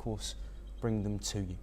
course, bring them to you.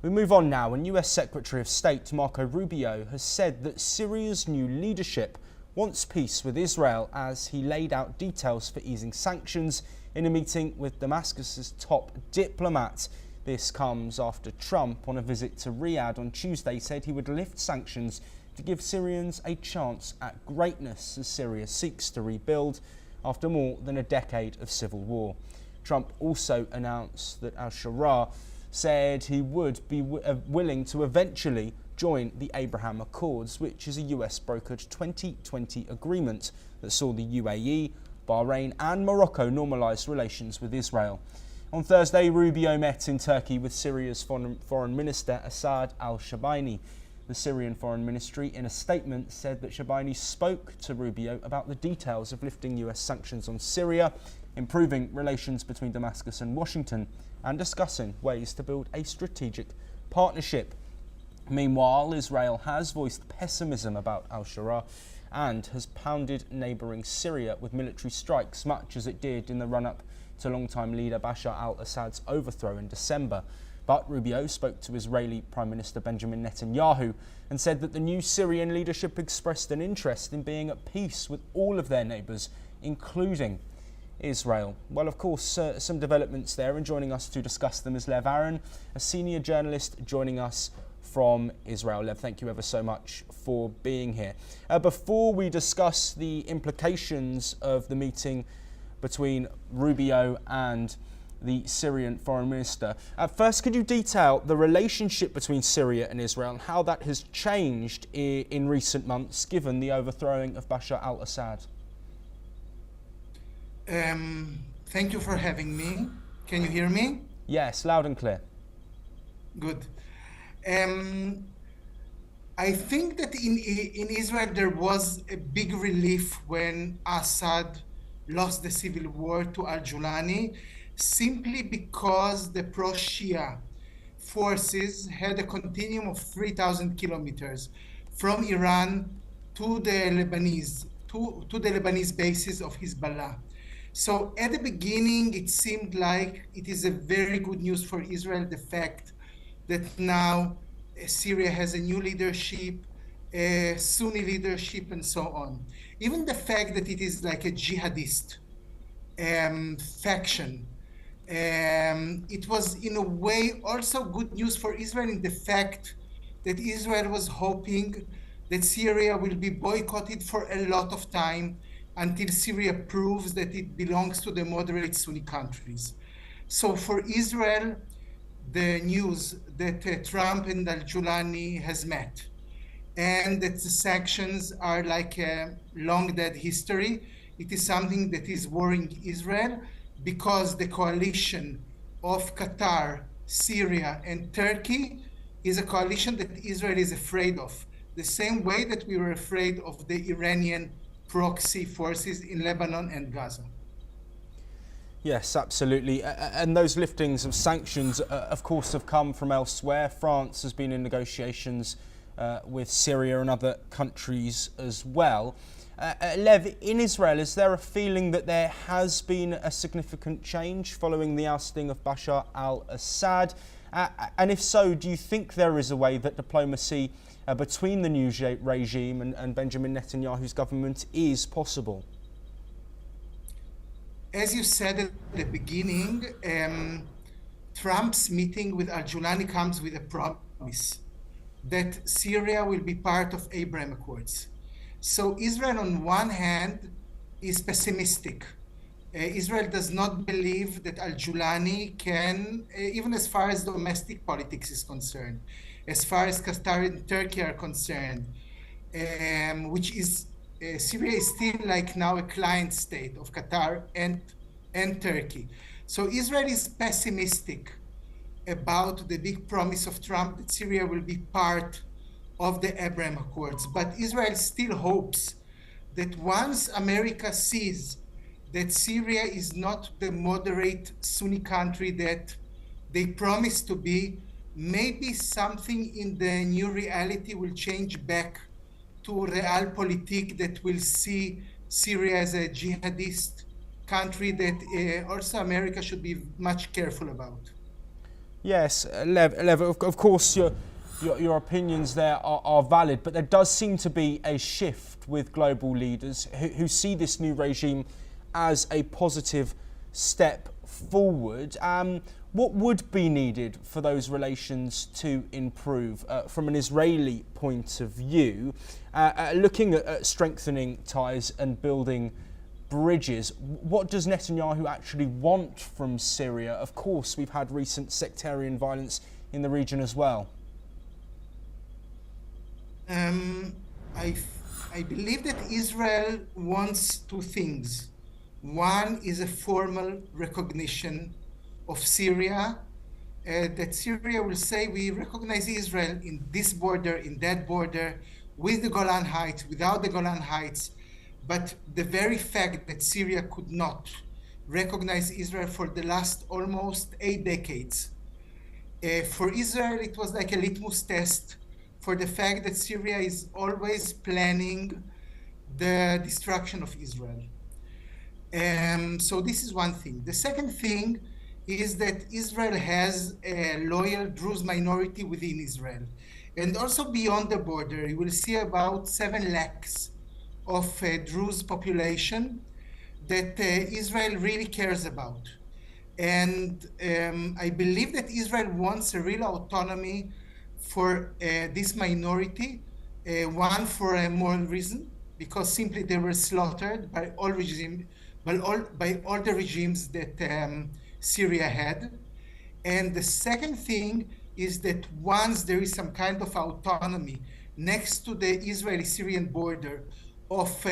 We move on now, and US Secretary of State Marco Rubio has said that Syria's new leadership wants peace with Israel as he laid out details for easing sanctions in a meeting with Damascus's top diplomat. This comes after Trump, on a visit to Riyadh on Tuesday, said he would lift sanctions to give Syrians a chance at greatness as Syria seeks to rebuild after more than a decade of civil war. Trump also announced that al-Sharaa said he would be willing to eventually join the Abraham Accords, which is a US-brokered 2020 agreement that saw the UAE, Bahrain and Morocco normalise relations with Israel. On Thursday, Rubio met in Turkey with Syria's Foreign Minister Assad al-Shabaini. The Syrian Foreign Ministry, in a statement, said that Shabaini spoke to Rubio about the details of lifting US sanctions on Syria, improving relations between Damascus and Washington, and discussing ways to build a strategic partnership. Meanwhile, Israel has voiced pessimism about al-Sharaa and has pounded neighbouring Syria with military strikes, much as it did in the run-up to longtime leader Bashar al-Assad's overthrow in December. But Rubio spoke to Israeli Prime Minister Benjamin Netanyahu and said that the new Syrian leadership expressed an interest in being at peace with all of their neighbours, including Israel. Well, of course, some developments there, and joining us to discuss them is Lev Aaron, a senior journalist joining us from Israel. Lev, thank you ever so much for being here. Before we discuss the implications of the meeting between Rubio and the Syrian foreign minister, first, could you detail the relationship between Syria and Israel and how that has changed in recent months given the overthrowing of Bashar al-Assad? Thank you for having me. Can you hear me? Yes, loud and clear. Good. I think that in Israel there was a big relief when Assad lost the civil war to al-Julani, simply because the pro-Shia forces had a continuum of 3,000 kilometers from Iran to the Lebanese bases of Hezbollah. So at the beginning, it seemed like it is a very good news for Israel, the fact that now Syria has a new leadership, a Sunni leadership, and so on. Even the fact that it is like a jihadist faction, it was in a way also good news for Israel in the fact that Israel was hoping that Syria will be boycotted for a lot of time until Syria proves that it belongs to the moderate Sunni countries. So for Israel, the news that Trump and al-Julani has met and that the sanctions are like a long dead history, it is something that is worrying Israel because the coalition of Qatar, Syria, and Turkey is a coalition that Israel is afraid of, the same way that we were afraid of the Iranian proxy forces in Lebanon and Gaza. Yes, absolutely. And those liftings of sanctions, of course, have come from elsewhere. France has been in negotiations with Syria and other countries as well. Lev, in Israel, is there a feeling that there has been a significant change following the ousting of Bashar al-Assad? And if so, do you think there is a way that diplomacy between the new regime and Benjamin Netanyahu's government is possible? As you said at the beginning, Trump's meeting with al-Julani comes with a promise that Syria will be part of Abraham Accords. So Israel, on one hand, is pessimistic. Israel does not believe that al-Julani can, even as far as domestic politics is concerned, as far as Qatar and Turkey are concerned, which is Syria is still like now a client state of Qatar and Turkey. So Israel is pessimistic about the big promise of Trump that Syria will be part of the Abraham Accords. But Israel still hopes that once America sees that Syria is not the moderate Sunni country that they promised to be, maybe something in the new reality will change back to realpolitik that will see Syria as a jihadist country that also America should be much careful about. Yes, Lev, of course your opinions there are valid, but there does seem to be a shift with global leaders who see this new regime as a positive step forward. What would be needed for those relations to improve from an Israeli point of view, looking at strengthening ties and building bridges? What does Netanyahu actually want from Syria? Of course, we've had recent sectarian violence in the region as well. I believe that Israel wants two things. One is a formal recognition of Syria, that Syria will say we recognize Israel in this border, in that border, with the Golan Heights, without the Golan Heights. But the very fact that Syria could not recognize Israel for the last almost 8 decades, for Israel it was like a litmus test for the fact that Syria is always planning the destruction of Israel. So this is one thing. The second thing is that Israel has a loyal Druze minority within Israel. And also beyond the border, you will see about 7 lakhs of Druze population that Israel really cares about. And I believe that Israel wants a real autonomy for this minority, one for a moral reason, because simply they were slaughtered by all the regimes that Syria had. And the second thing is that once there is some kind of autonomy next to the Israeli-Syrian border of,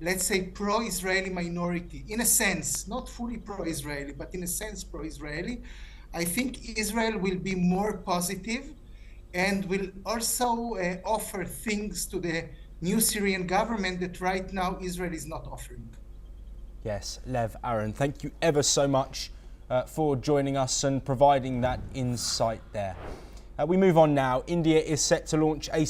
let's say, pro-Israeli minority, in a sense, not fully pro-Israeli, but in a sense pro-Israeli, I think Israel will be more positive and will also offer things to the new Syrian government that right now Israel is not offering. Yes, Lev, Aaron, thank you ever so much for joining us and providing that insight there. We move on now. India is set to launch a